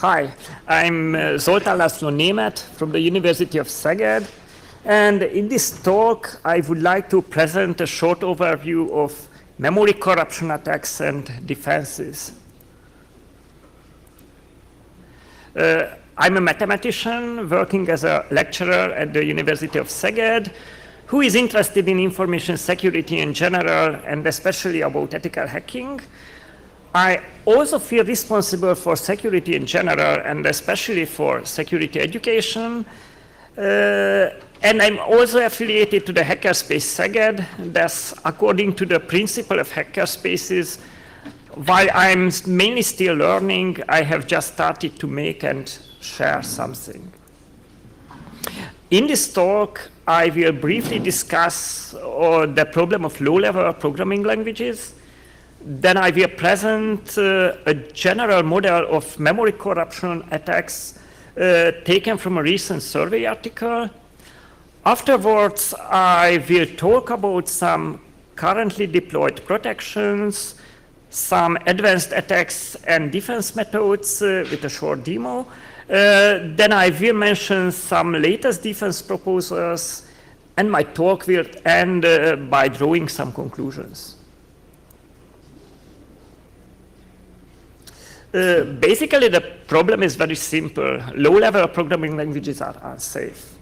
Hi, I'm Zoltán L Németh from the University of Szeged, and in this talk I would like to present a short overview of memory corruption attacks and defenses. I'm a mathematician working as a lecturer at the University of Szeged who is interested in information security in general and especially about ethical hacking. I also feel responsible for security in general and especially for security education. And I'm also affiliated to the Hackerspace Szeged. Thus, according to the principle of hackerspaces, while I'm mainly still learning, I have just started to make and share something. In this talk, I will briefly discuss the problem of low-level programming languages. Then I will present a general model of memory corruption attacks taken from a recent survey article. Afterwards, I will talk about some currently deployed protections, some advanced attacks and defense methods with a short demo. Then I will mention some latest defense proposals, and my talk will end by drawing some conclusions. Basically, the problem is very simple. Low-level programming languages are unsafe.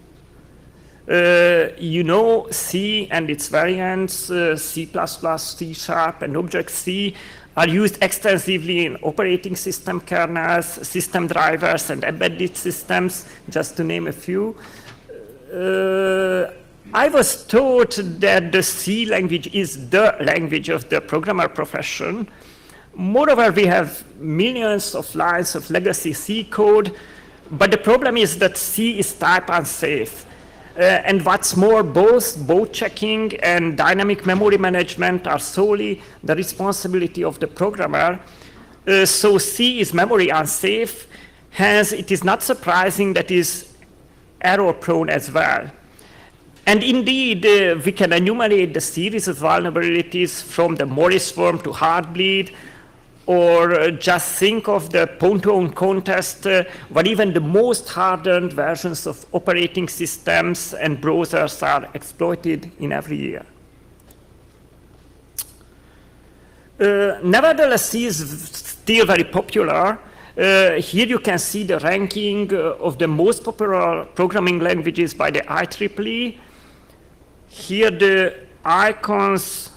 You know C and its variants, C++, C#, and Object-C are used extensively in operating system kernels, system drivers, and embedded systems, just to name a few. I was taught that the C language is the language of the programmer profession. Moreover, we have millions of lines of legacy C code, but the problem is that C is type unsafe. And what's more, both checking and dynamic memory management are solely the responsibility of the programmer. So C is memory unsafe, hence it is not surprising that it is error prone as well. And indeed, we can enumerate the series of vulnerabilities from the Morris worm to Heartbleed, or just think of the Pontoon contest, where even the most hardened versions of operating systems and browsers are exploited in every year. Nevertheless, C is still very popular. Here you can see the ranking of the most popular programming languages by the IEEE. Here the icons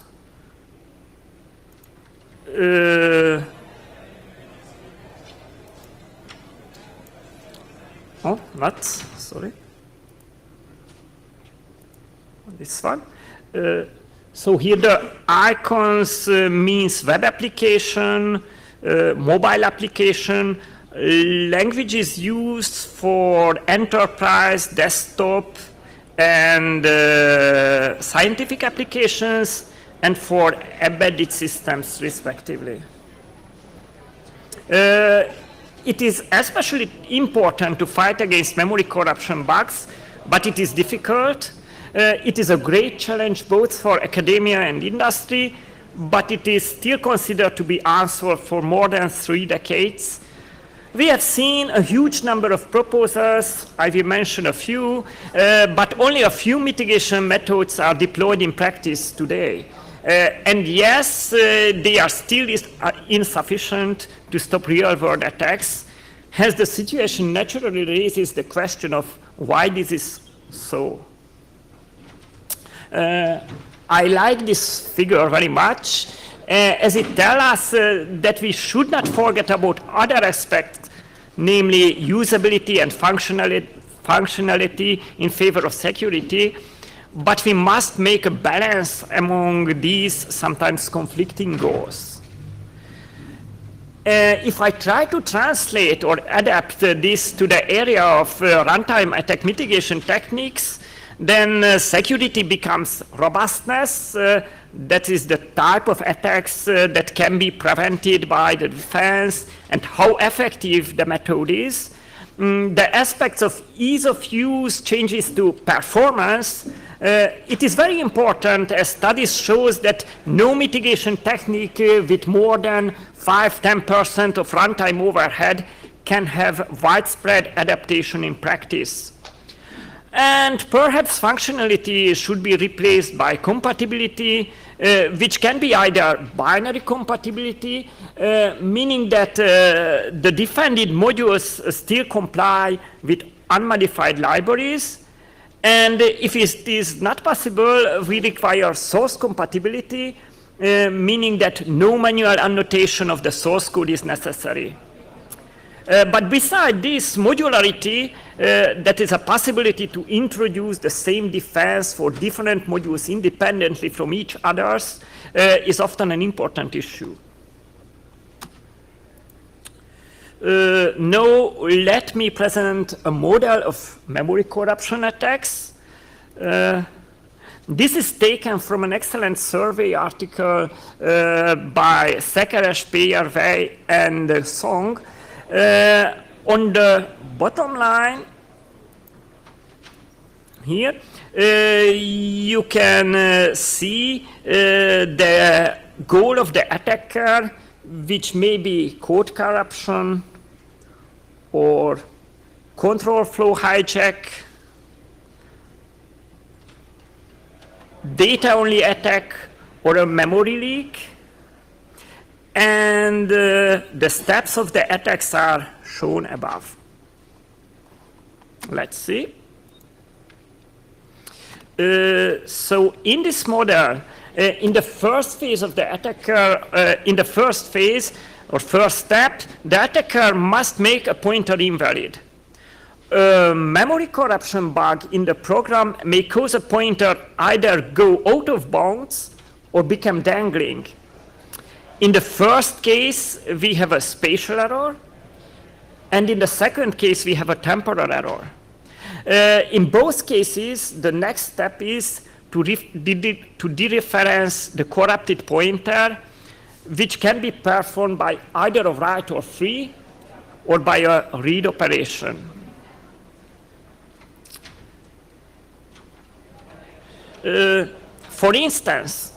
sorry. This one. So here the icons means web application, mobile application, languages used for enterprise, desktop, and scientific applications, and for embedded systems, respectively. It is especially important to fight against memory corruption bugs, but it is difficult. It is a great challenge both for academia and industry, but it is still considered to be answered for more than 3 decades. We have seen a huge number of proposals. I will mention a few, but only a few mitigation methods are deployed in practice today. And yes, they are still insufficient to stop real-world attacks. Hence, the situation naturally raises the question of why this is so. I like this figure very much, as it tells us that we should not forget about other aspects, namely usability and functionality in favor of security. But we must make a balance among these sometimes conflicting goals. If I try to translate or adapt this to the area of runtime attack mitigation techniques, then security becomes robustness. That is the type of attacks that can be prevented by the defense and how effective the method is. The aspects of ease of use changes to performance. It is very important, as studies shows, that no mitigation technique with more than 5–10% of runtime overhead can have widespread adaptation in practice. And perhaps functionality should be replaced by compatibility, which can be either binary compatibility, meaning that the defended modules still comply with unmodified libraries. And if it is not possible, we require source compatibility, meaning that no manual annotation of the source code is necessary. But beside this modularity, that is a possibility to introduce the same defense for different modules independently from each others, is often an important issue. Now, let me present a model of memory corruption attacks. This is taken from an excellent survey article by Szekeres, Peyervey, and Song. On the bottom line here, you can see the goal of the attacker, which may be code corruption or control flow hijack, data-only attack, or a memory leak. And the steps of the attacks are shown above. Let's see. So in this model, in the first phase of the attacker, in the first phase or first step, the attacker must make a pointer invalid. A memory corruption bug in the program may cause a pointer either go out of bounds or become dangling. In the first case, we have a spatial error, and in the second case, we have a temporal error. In both cases, the next step is to dereference the corrupted pointer, which can be performed by either a write or free, or by a read operation. For instance,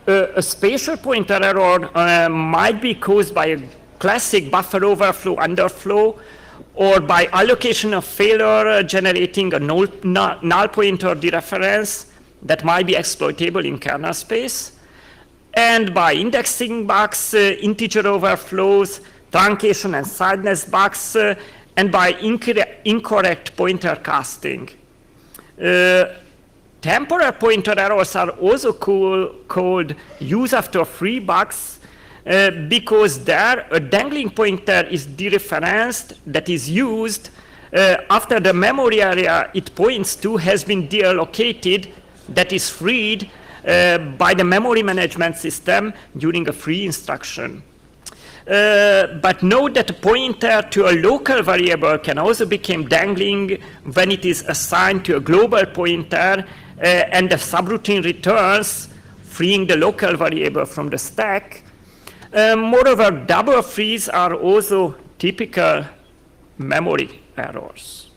a spatial pointer error might be caused by a classic buffer overflow, underflow, or by allocation of failure generating a null pointer dereference that might be exploitable in kernel space, and by indexing bugs, integer overflows, truncation and sideness bugs, and by incorrect pointer casting. Temporal pointer errors are also called use after free bugs because there a dangling pointer is dereferenced that is used after the memory area it points to has been deallocated, that is freed by the memory management system during a free instruction. But note that a pointer to a local variable can also become dangling when it is assigned to a global pointer and the subroutine returns, freeing the local variable from the stack. Moreover, double frees are also typical memory errors.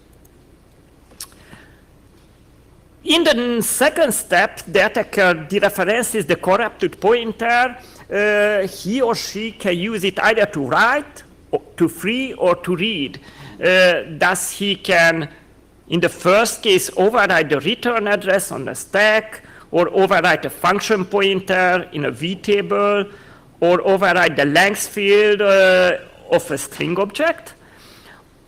In the second step, the attacker dereferences the corrupted pointer. He or she can use it either to write, or to free, or to read. Thus, he can, in the first case, override the return address on the stack, or override a function pointer in a vtable, or override the length field of a string object.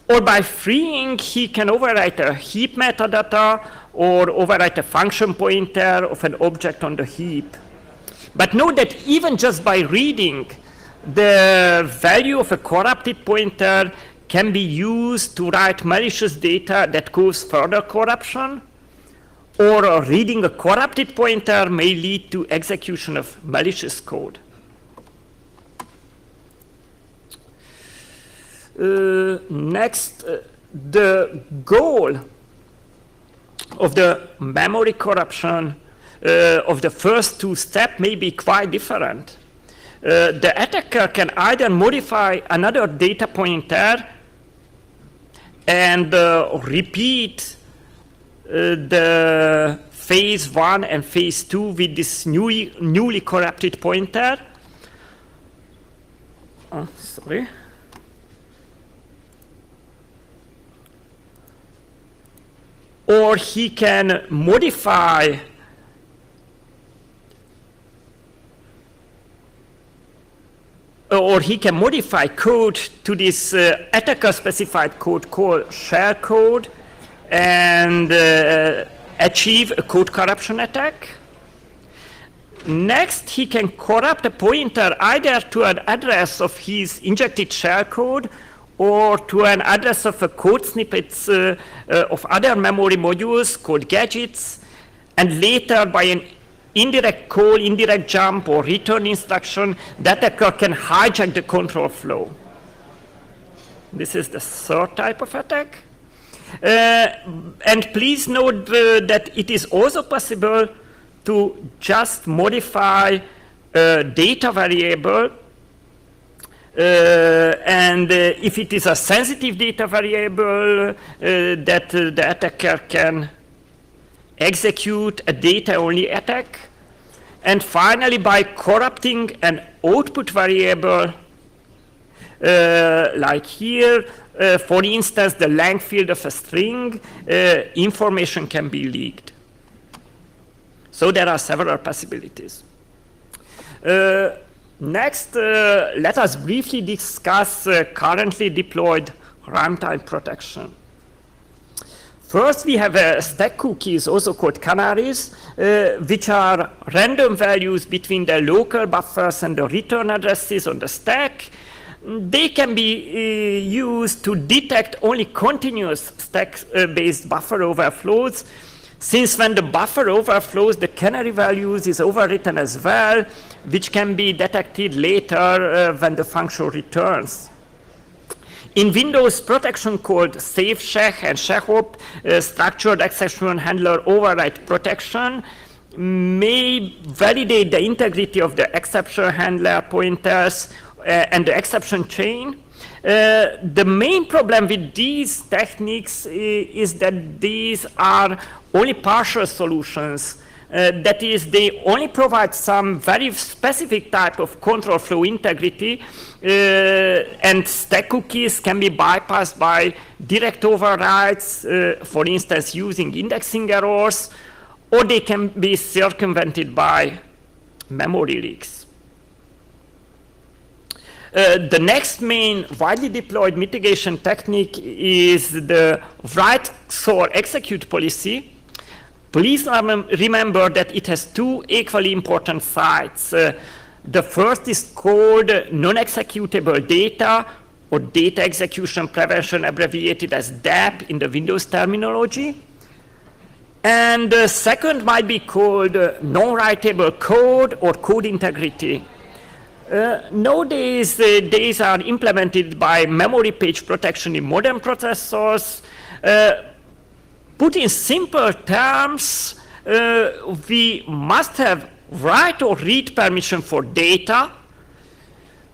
Or by freeing, he can overwrite a heap metadata, or overwrite a function pointer of an object on the heap. But note that even just by reading, the value of a corrupted pointer can be used to write malicious data that cause further corruption, or reading a corrupted pointer may lead to execution of malicious code. Next, the goal of the memory corruption of the first two steps may be quite different. The attacker can either modify another data pointer and repeat the phase 1 and phase 2 with this newly corrupted pointer. or he can modify code to this attacker-specified code called shell code and achieve a code corruption attack. Next, he can corrupt a pointer either to an address of his injected shell code or to an address of a code snippets of other memory modules called gadgets, and later by an indirect call, indirect jump, or return instruction, the attacker can hijack the control flow. This is the third type of attack. And please note that it is also possible to just modify a data variable, and if it is a sensitive data variable, that the attacker can execute a data-only attack. And finally, by corrupting an output variable, like here, for instance, the length field of a string, information can be leaked. So there are several possibilities. Next, let us briefly discuss currently deployed runtime protection. First, we have stack cookies, also called canaries, which are random values between the local buffers and the return addresses on the stack. They can be used to detect only continuous stack-based buffer overflows, since when the buffer overflows, the canary values is overwritten as well, which can be detected later when the function returns. In Windows, protection called SafeShech and ShechOp, structured exception handler override protection, may validate the integrity of the exception handler pointers and the exception chain. The main problem with these techniques is that these are only partial solutions. That is, they only provide some very specific type of control flow integrity, and stack cookies can be bypassed by direct overrides, for instance, using indexing errors, or they can be circumvented by memory leaks. The next main widely deployed mitigation technique is the write XOR execute policy. Please remember that it has two equally important sides. The first is called non-executable data, or data execution prevention, abbreviated as DEP in the Windows terminology. And the second might be called non-writable code or code integrity. Nowadays, these are implemented by memory page protection in modern processors. Put in simple terms, we must have write or read permission for data,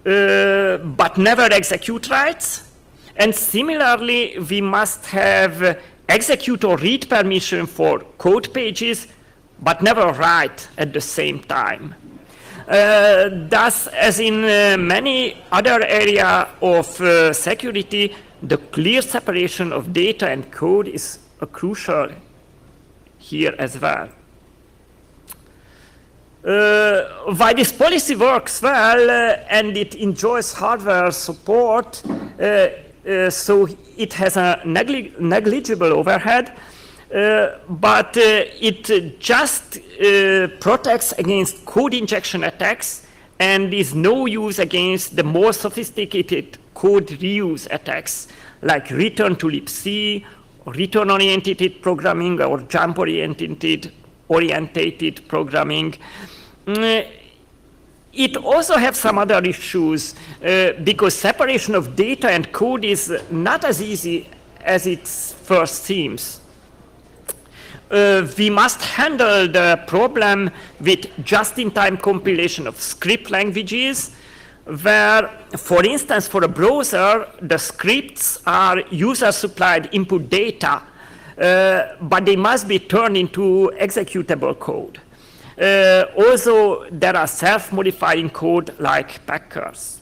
but never execute writes. And similarly, we must have execute or read permission for code pages, but never write at the same time. Thus, as in many other areas of security, the clear separation of data and code is crucial here as well. Why this policy works well and it enjoys hardware support, so it has a negligible overhead, but it just protects against code injection attacks and is no use against the more sophisticated code reuse attacks like return to libc, return-oriented programming, or jump-oriented programming. It also has some other issues because separation of data and code is not as easy as it first seems. We must handle the problem with just-in-time compilation of script languages, where, for instance, for a browser, the scripts are user-supplied input data, but they must be turned into executable code. Also, there are self-modifying code like packers.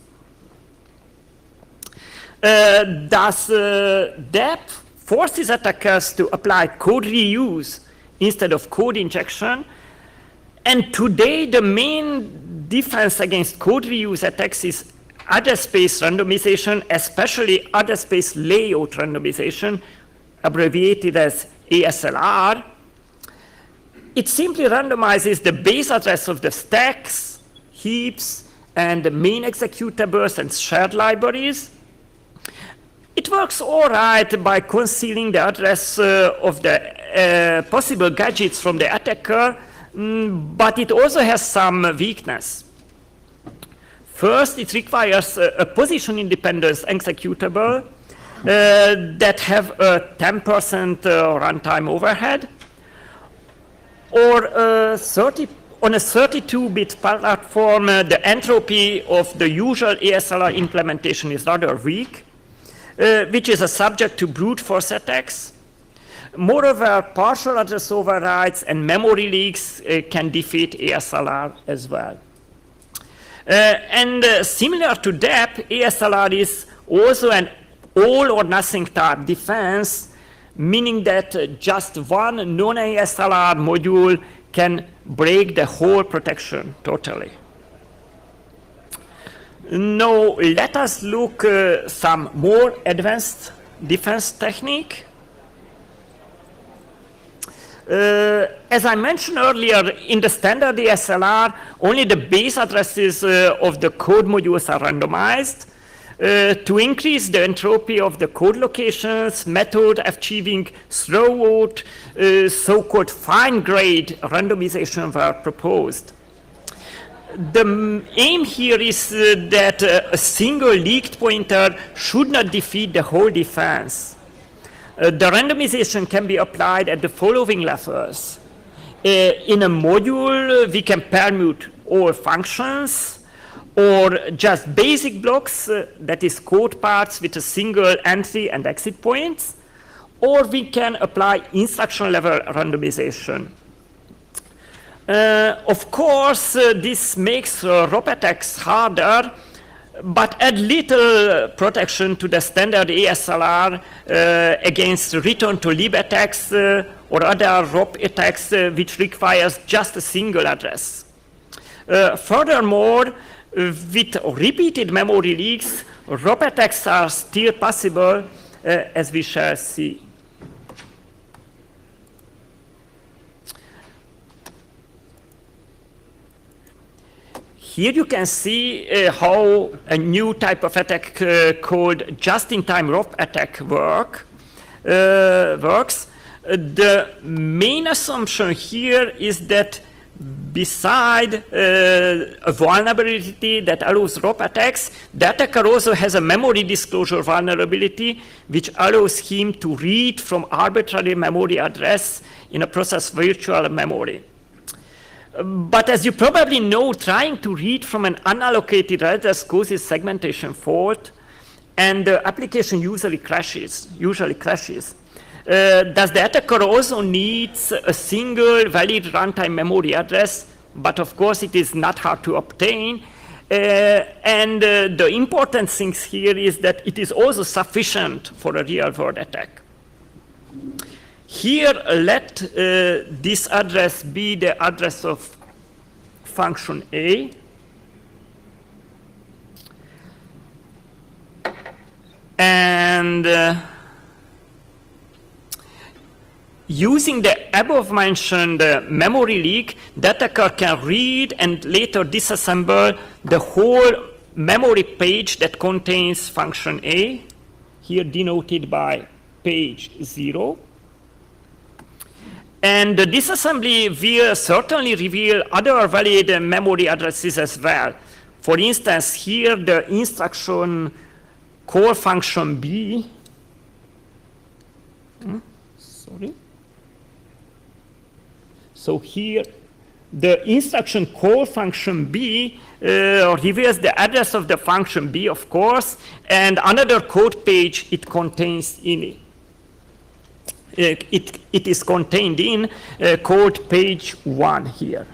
Thus, DEP forces attackers to apply code reuse instead of code injection. And today, the main defense against code reuse attacks is address space randomization, especially address space layout randomization, abbreviated as ASLR. It simply randomizes the base address of the stacks, heaps, and the main executables and shared libraries. It works all right by concealing the address of the possible gadgets from the attacker, but it also has some weakness. First, it requires a position-independent executable that have a 10% runtime overhead, or on a 32-bit platform, the entropy of the usual ASLR implementation is rather weak, which is a subject to brute force attacks. Moreover, partial address overrides and memory leaks can defeat ASLR as well. Similar to DEP, ASLR is also an all or nothing type defense, meaning that just one non-ASLR module can break the whole protection totally. Now, let us look some more advanced defense technique. As I mentioned earlier, in the standard ASLR, only the base addresses of the code modules are randomized. To increase the entropy of the code locations, method achieving throughout so-called fine-grade randomization were proposed. The aim here is that a single leaked pointer should not defeat the whole defense. The randomization can be applied at the following levels. In a module, we can permute all functions, or just basic blocks, that is code parts with a single entry and exit points, or we can apply instruction level randomization. Of course, this makes ROP attacks harder, but add little protection to the standard ASLR against return to lib attacks or other ROP attacks which requires just a single address. Furthermore, with repeated memory leaks, ROP attacks are still possible, as we shall see. Here you can see how a new type of attack called just-in-time ROP attack works. The main assumption here is that beside a vulnerability that allows ROP attacks, the attacker also has a memory disclosure vulnerability which allows him to read from arbitrary memory address in a process virtual memory. But as you probably know, trying to read from an unallocated address causes segmentation fault, and the application usually crashes. Does the attacker also needs a single valid runtime memory address? But of course, it is not hard to obtain. The important thing here is that it is also sufficient for a real-world attack. Here, let this address be the address of function A. And using the above-mentioned memory leak, the attacker can read and later disassemble the whole memory page that contains function A, here denoted by page 0. And the disassembly will certainly reveal other valid memory addresses as well. For instance, here the instruction call function B. So here, the instruction call function B reveals the address of the function B, of course, and another code page it contains in it. It is contained in code page 1 here.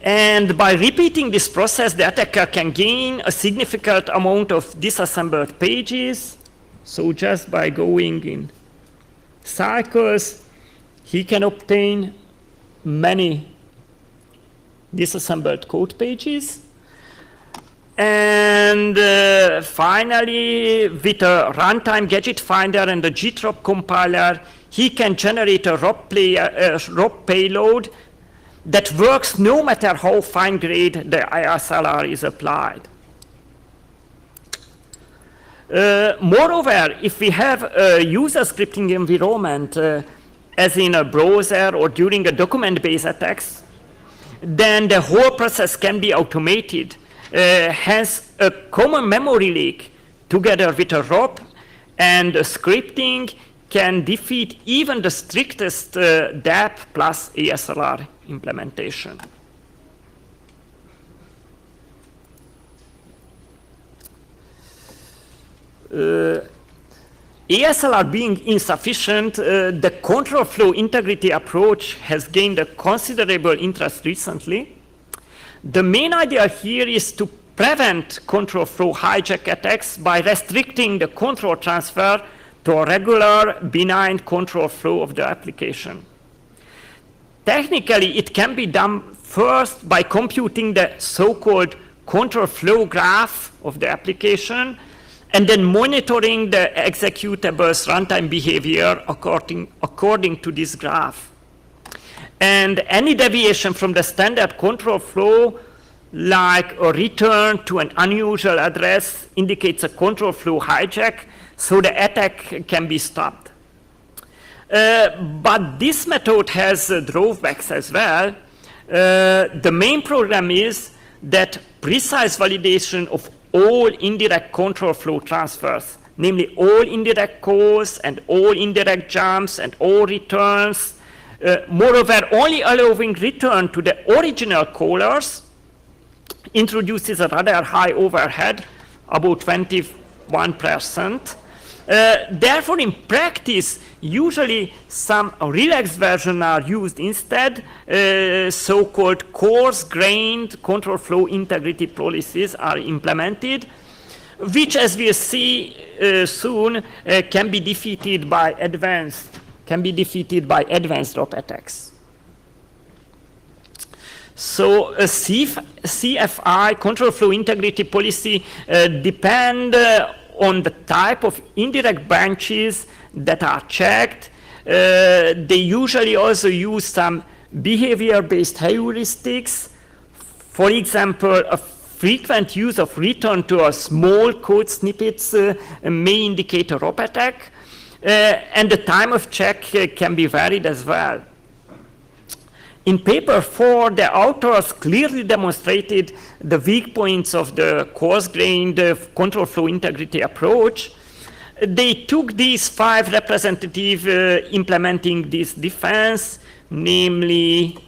And by repeating this process, the attacker can gain a significant amount of disassembled pages. So just by going in cycles, he can obtain many disassembled code pages. And finally, with a runtime gadget finder and a gtrop compiler, he can generate a ROP payload that works no matter how fine-grained the ASLR is applied. Moreover, if we have a user scripting environment, as in a browser or during a document-based attacks, then the whole process can be automated. Hence, a common memory leak together with a ROP and scripting can defeat even the strictest DAP plus ASLR implementation. ASLR being insufficient, the control flow integrity approach has gained a considerable interest recently. The main idea here is to prevent control flow hijack attacks by restricting the control transfer to a regular, benign control flow of the application. Technically, it can be done first by computing the so-called control flow graph of the application and then monitoring the executable's runtime behavior according to this graph. And any deviation from the standard control flow, like a return to an unusual address, indicates a control flow hijack, so the attack can be stopped. But this method has drawbacks as well. The main problem is that precise validation of all indirect control flow transfers, namely all indirect calls and all indirect jumps and all returns, moreover, only allowing return to the original callers introduces a rather high overhead, about 21%. Therefore, in practice, usually some relaxed versions are used instead. So-called coarse-grained control flow integrity policies are implemented, which, as we'll see soon, can be defeated by advanced ROP attacks. So a CFI, control flow integrity policy, depend on the type of indirect branches that are checked. They usually also use some behavior-based heuristics. For example, a frequent use of return to a small code snippets may indicate a ROP attack. And the time of check can be varied as well. In paper 4, the authors clearly demonstrated the weak points of the coarse-grained control flow integrity approach. They took these 5 representatives implementing this defense, namely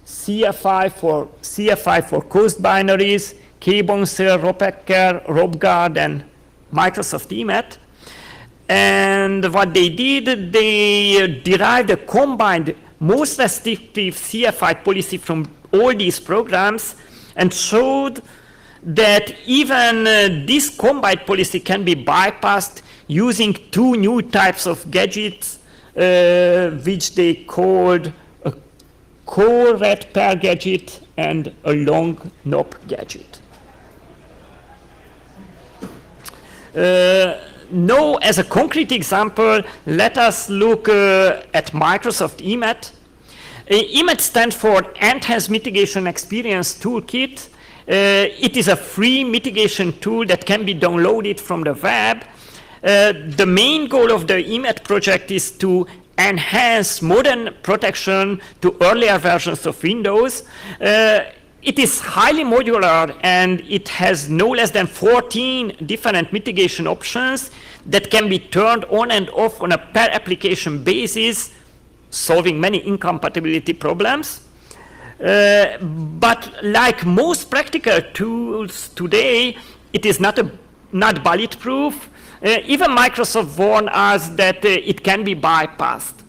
CFI for coast binaries, K-Bouncil, ROPECR, ROPGuard, and Microsoft EMET. And what they did, they derived a combined most restrictive CFI policy from all these programs and showed that even this combined policy can be bypassed using 2 new types of gadgets, which they called a core red pair gadget and a long NOP gadget. Now, as a concrete example, let us look at Microsoft EMET. EMET stands for Enhanced Mitigation Experience Toolkit. It is a free mitigation tool that can be downloaded from the web. The main goal of the EMET project is to enhance modern protection to earlier versions of Windows. It is highly modular and it has no less than 14 different mitigation options that can be turned on and off on a per application basis, solving many incompatibility problems. But like most practical tools today, it is not bulletproof. Even Microsoft warned us that it can be bypassed.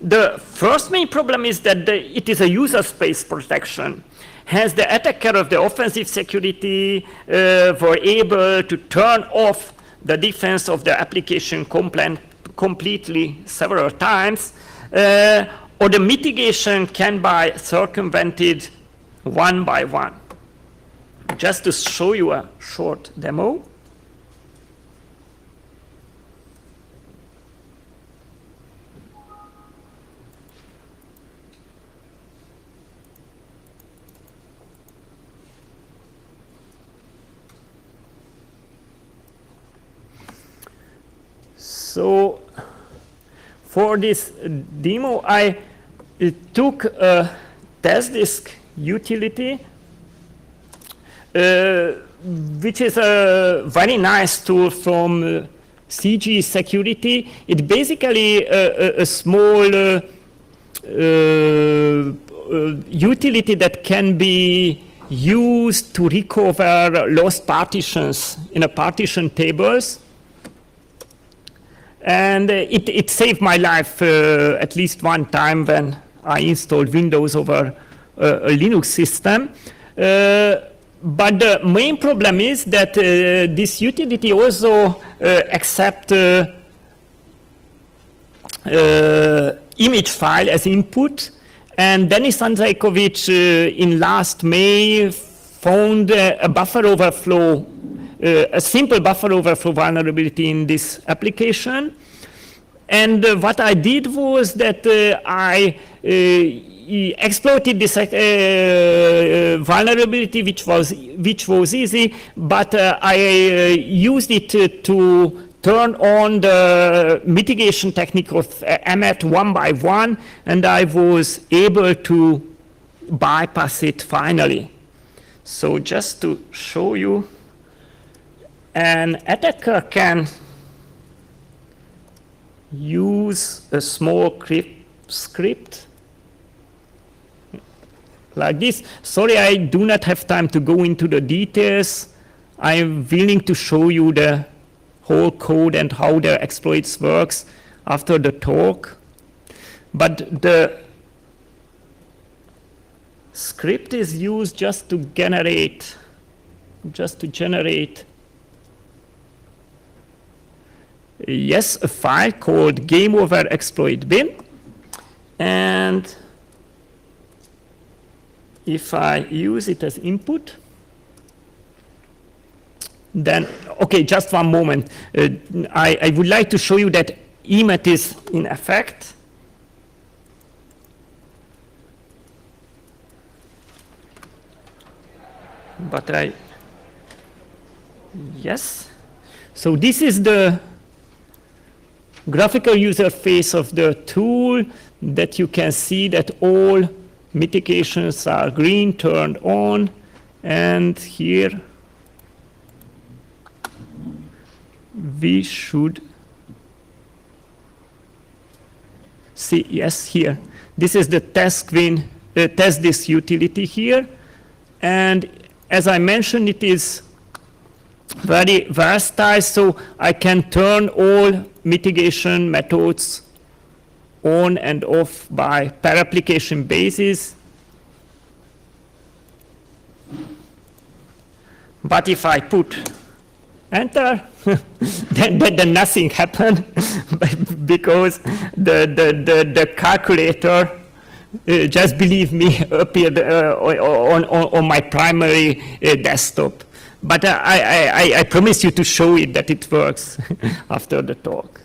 The first main problem is that it is a user space protection. Hence, the attacker of the offensive security were able to turn off the defense of the application completely several times, or the mitigation can be circumvented one by one. Just to show you a short demo. So for this demo, I took a test disk utility, which is a very nice tool from CG Security. It's basically a small utility that can be used to recover lost partitions in a partition tables. And it saved my life at least one time when I installed Windows over a Linux system. But the main problem is that this utility also accepts image file as input. And Denis Andrejkovic in last May found a buffer overflow, a simple buffer overflow vulnerability in this application. And what I did was that I exploited this vulnerability, which was easy, but I used it to turn on the mitigation technique of Emmet one by one, and I was able to bypass it finally. So just to show you, an attacker can use a small script like this. Sorry, I do not have time to go into the details. I'm willing to show you the whole code and how the exploits works after the talk. But the script is used just to generate yes, a file called game over exploit bin. And if I use it as input, then, okay, just one moment. I would like to show you that Emmet is in effect. But yes. So this is the graphical user face of the tool, that you can see that all mitigations are green, turned on, and here we should see, yes, here. This is the test disk utility here, and as I mentioned, it is very versatile, so I can turn all mitigation methods on and off by per application basis. But if I put enter, then nothing happened because the calculator, just believe me, appeared on my primary desktop. But I promise you to show it that it works after the talk.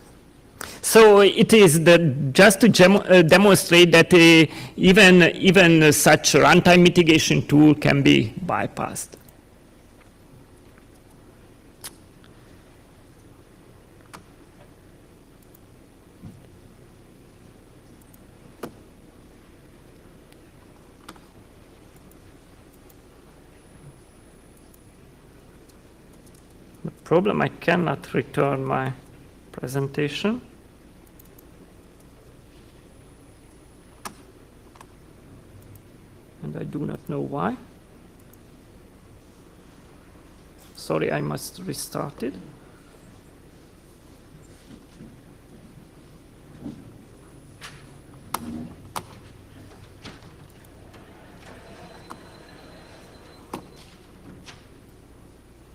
So it is just to demonstrate that even such runtime mitigation tool can be bypassed. The problem, I cannot return my presentation. And I do not know why. Sorry, I must restart it.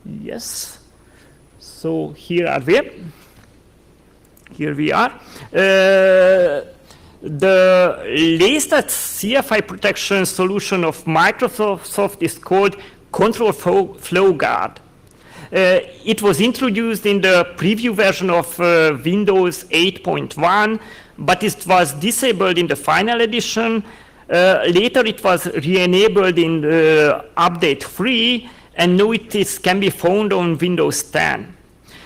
Yes. So here are we. Here we are. The latest CFI protection solution of Microsoft is called Control Flow Guard. It was introduced in the preview version of Windows 8.1, but it was disabled in the final edition. Later it was re-enabled in update 3, and now it can be found on Windows 10.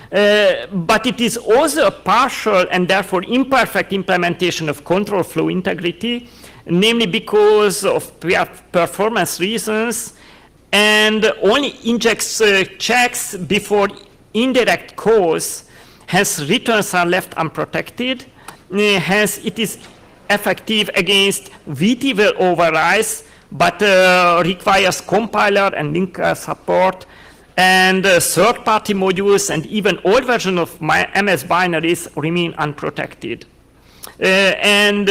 But it is also a partial and therefore imperfect implementation of control flow integrity, namely because of performance reasons, and only injects checks before indirect cause, hence returns are left unprotected, hence it is effective against VTWL overrides, but requires compiler and linker support, and third-party modules and even old version of MS binaries remain unprotected. And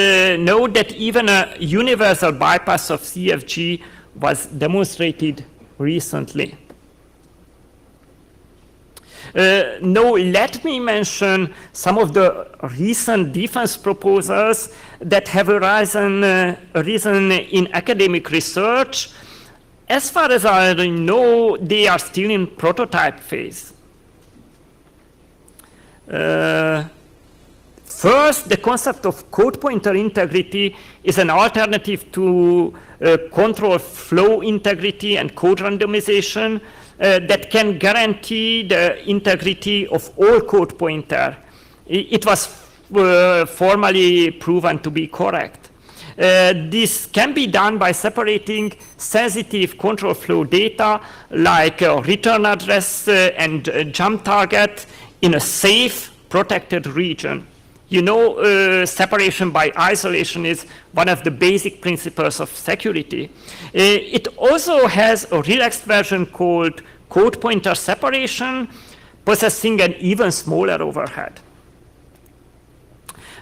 note that even a universal bypass of CFG was demonstrated recently. Now let me mention some of the recent defense proposals that have arisen in academic research. As far as I know, they are still in prototype phase. First, the concept of code pointer integrity is an alternative to control flow integrity and code randomization that can guarantee the integrity of all code pointer. It was formally proven to be correct. This can be done by separating sensitive control flow data like return address and jump target in a safe, protected region. You know, separation by isolation is one of the basic principles of security. It also has a relaxed version called code pointer separation, possessing an even smaller overhead.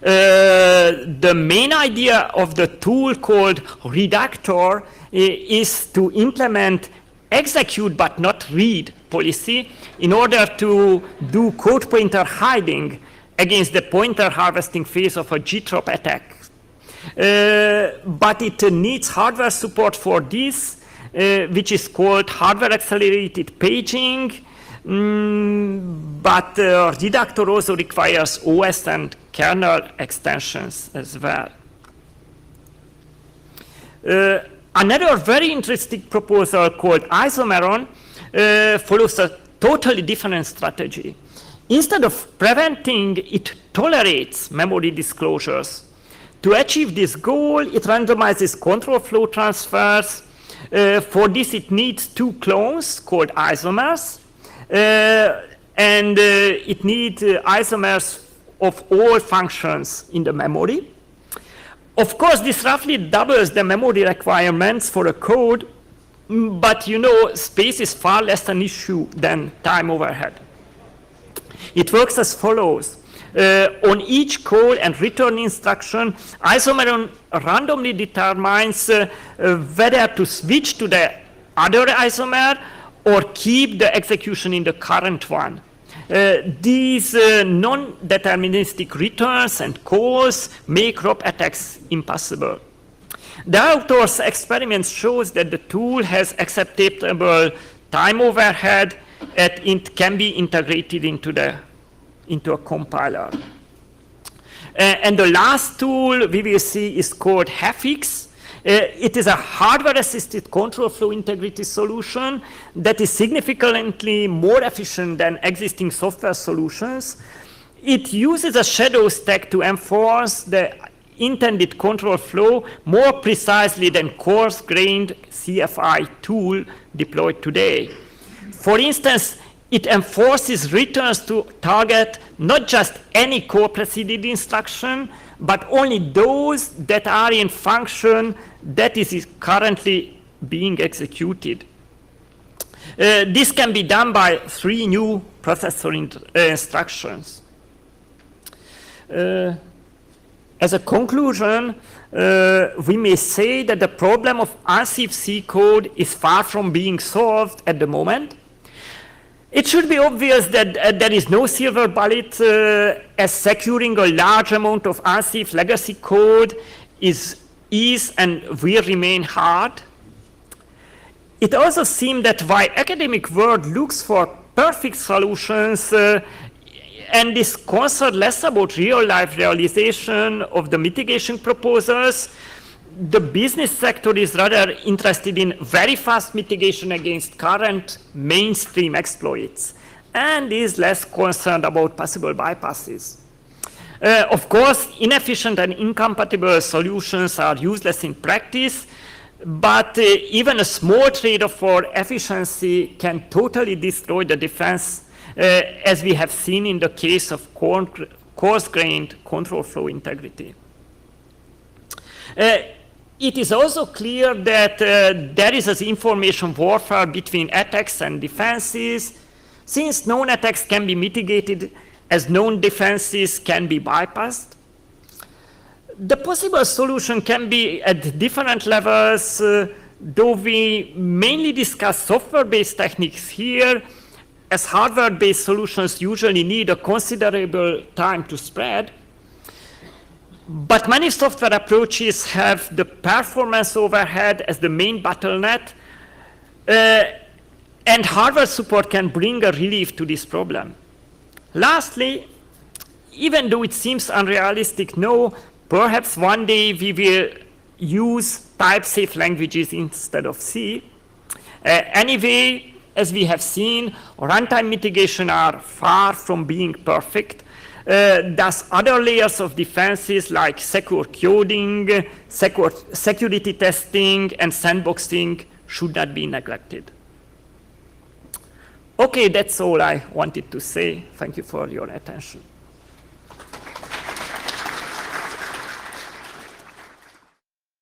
The main idea of the tool called Reductor is to implement execute but not read policy in order to do code pointer hiding against the pointer harvesting phase of a GTROP attack. But it needs hardware support for this, which is called hardware accelerated paging. But Reductor also requires OS and kernel extensions as well. Another very interesting proposal called Isomeron follows a totally different strategy. Instead of preventing, it tolerates memory disclosures. To achieve this goal, it randomizes control flow transfers. For this, it needs two clones called isomers. And it needs isomers of all functions in the memory. Of course, this roughly doubles the memory requirements for a code, but you know, space is far less an issue than time overhead. It works as follows. On each call and return instruction, Isomeron randomly determines whether to switch to the other isomer or keep the execution in the current one. These non-deterministic returns and calls make ROP attacks impossible. The authors' experiments shows that the tool has acceptable time overhead and it can be integrated into a compiler. And the last tool we will see is called HFX. It is a hardware-assisted control flow integrity solution that is significantly more efficient than existing software solutions. It uses a shadow stack to enforce the intended control flow more precisely than coarse-grained CFI tool deployed today. For instance, it enforces returns to target not just any core-preceded instruction, but only those that are in function that is currently being executed. This can be done by 3 new processor instructions. As a conclusion, we may say that the problem of unsafe C code is far from being solved at the moment. It should be obvious that there is no silver bullet, as securing a large amount of unsafe legacy code is and will remain hard. It also seems that while academic world looks for perfect solutions and is concerned less about real-life realization of the mitigation proposals, the business sector is rather interested in very fast mitigation against current mainstream exploits and is less concerned about possible bypasses. Of course, inefficient and incompatible solutions are useless in practice, but even a small trade-off for efficiency can totally destroy the defense, as we have seen in the case of coarse-grained control flow integrity. It is also clear that there is an information warfare between attacks and defenses, since known attacks can be mitigated as known defenses can be bypassed. The possible solution can be at different levels, though we mainly discuss software-based techniques here, as hardware-based solutions usually need a considerable time to spread. But many software approaches have the performance overhead as the main bottleneck, and hardware support can bring a relief to this problem. Lastly, even though it seems unrealistic now, perhaps one day we will use type-safe languages instead of C. Anyway, as we have seen, runtime mitigation are far from being perfect. Thus, other layers of defenses like secure coding, security testing, and sandboxing should not be neglected. Okay, that's all I wanted to say. Thank you for your attention.